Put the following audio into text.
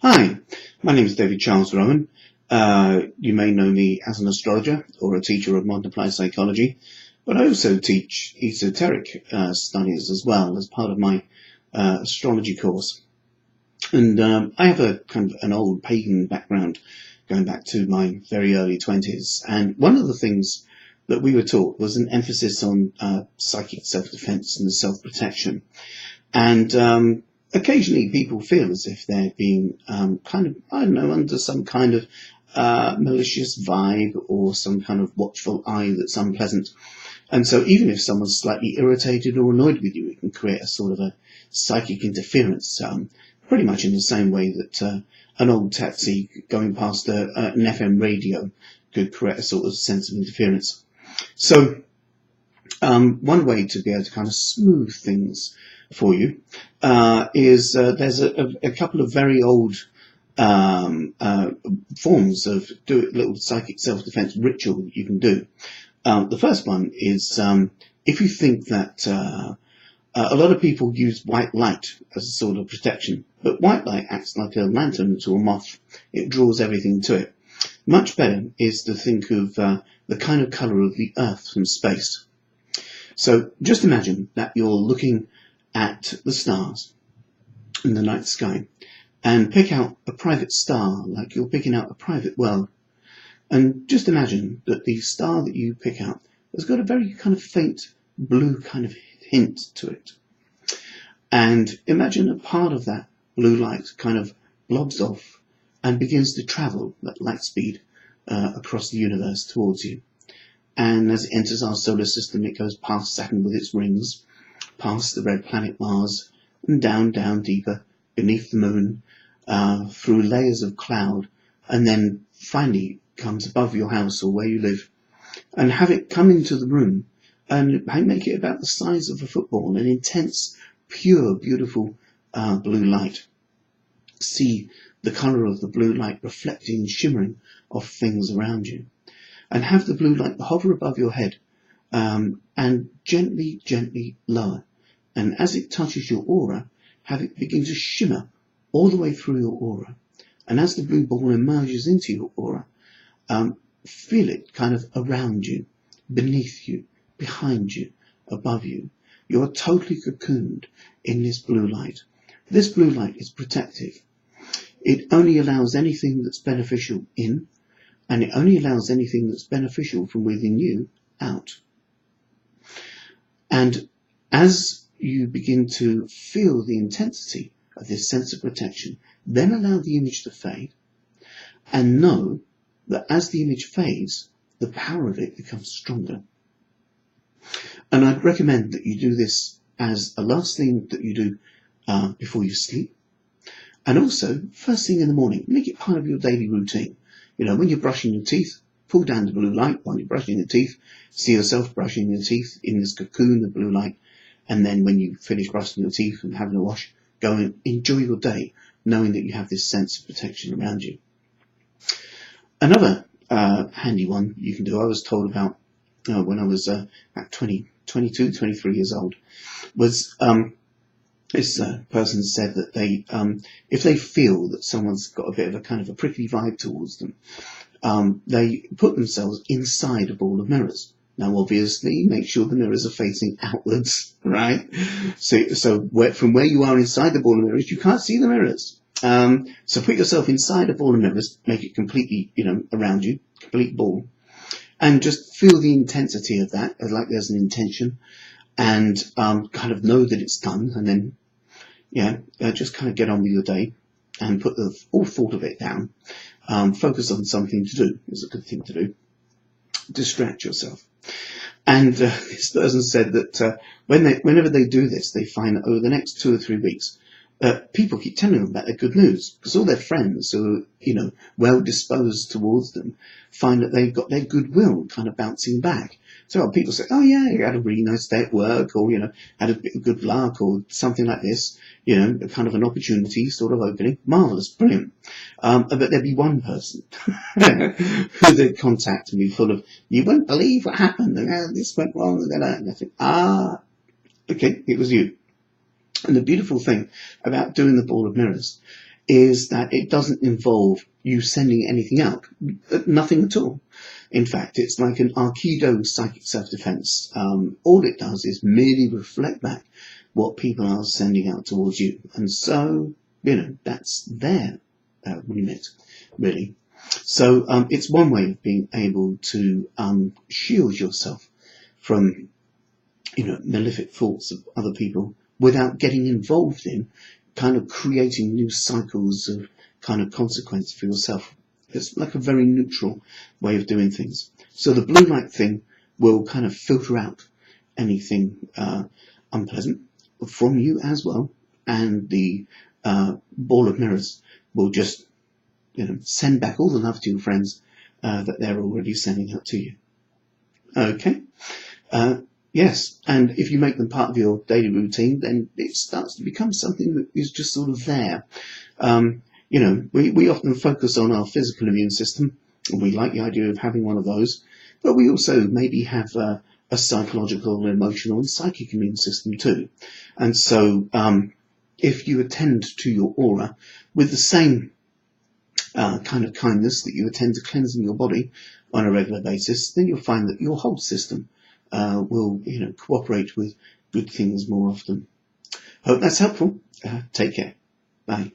Hi, my name is David Charles Rowan. You may know me as an astrologer or a teacher of modern applied psychology, but I also teach esoteric studies as well as part of my astrology course. And I have a kind of an old pagan background going back to my very early 20s. And one of the things that we were taught was an emphasis on psychic self-defense and self-protection. And occasionally people feel as if they're being under some kind of malicious vibe or some kind of watchful eye that's unpleasant. And so even if someone's slightly irritated or annoyed with you, it can create a sort of a psychic interference, pretty much in the same way that an old taxi going past an FM radio could create a sort of sense of interference. So one way to be able to kind of smooth things for you is there's a couple of very old forms of little psychic self-defense ritual that you can do. The first one is if you think that a lot of people use white light as a sort of protection, but white light acts like a lantern to a moth. It draws everything to it. Much better is to think of the kind of colour of the earth from space. So just imagine that you're looking at the stars in the night sky and pick out a private star like you're picking out a private world. And just imagine that the star that you pick out has got a very kind of faint blue kind of hint to it. And imagine a part of that blue light kind of blobs off and begins to travel at light speed across the universe towards you. And as it enters our solar system, it goes past Saturn with its rings, past the red planet Mars, and down deeper, beneath the moon, through layers of cloud, and then finally comes above your house or where you live, and have it come into the room and make it about the size of a football, an intense, pure, beautiful blue light. See the colour of the blue light reflecting and shimmering off things around you. And have the blue light hover above your head and gently lower. And as it touches your aura, have it begin to shimmer all the way through your aura. And as the blue ball emerges into your aura, feel it kind of around you, beneath you, behind you, above you. You are totally cocooned in this blue light. This blue light is protective. It only allows anything that's beneficial in, and it only allows anything that's beneficial from within you out. And as you begin to feel the intensity of this sense of protection, then allow the image to fade, and know that as the image fades, the power of it becomes stronger. And I'd recommend that you do this as a last thing that you do before you sleep, and also first thing in the morning. Make it part of your daily routine. You know, when you're brushing your teeth, pull down the blue light while you're brushing your teeth. See yourself brushing your teeth in this cocoon of blue light. And then when you finish brushing your teeth and having a wash, go and enjoy your day, knowing that you have this sense of protection around you. Another handy one you can do, I was told about when I was about 22, 23 years old, was this person said that they, if they feel that someone's got a bit of a kind of a prickly vibe towards them, they put themselves inside a ball of mirrors. Now, obviously, make sure the mirrors are facing outwards, right? So from where you are inside the ball of mirrors, you can't see the mirrors. So put yourself inside a ball of mirrors, make it completely, around you, complete ball, and just feel the intensity of that, like there's an intention, and kind of know that it's done, and then just kind of get on with your day and put all thought of it down. Focus on something to do is a good thing to do. Distract yourself. And this person said that whenever they do this, they find that over the next 2 or 3 weeks, people keep telling them about their good news, because all their friends who are, well disposed towards them find that they've got their goodwill kind of bouncing back. So people say, oh yeah, you had a really nice day at work, or, had a bit of good luck, or something like this, a kind of an opportunity sort of opening. Marvellous, brilliant. But there'd be one person who they'd contact and be full of, you won't believe what happened, and this went wrong, and I think, okay, it was you. And the beautiful thing about doing the ball of mirrors is that it doesn't involve you sending anything out, nothing at all. In fact, it's like an Aikido psychic self-defense. All it does is merely reflect back what people are sending out towards you. And so, that's their remit, really. So it's one way of being able to shield yourself from, malefic thoughts of other people without getting involved in kind of creating new cycles of kind of consequence for yourself. It's like a very neutral way of doing things. So the blue light thing will kind of filter out anything unpleasant from you as well, and the ball of mirrors will just send back all the love to your friends that they're already sending out to you. Okay. Yes, and if you make them part of your daily routine, then it starts to become something that is just sort of there. We often focus on our physical immune system, and we like the idea of having one of those, but we also maybe have a psychological, emotional, and psychic immune system too. And so if you attend to your aura with the same kind of kindness that you attend to cleansing your body on a regular basis, then you'll find that your whole system will cooperate with good things more often. Hope that's helpful. Take care. Bye.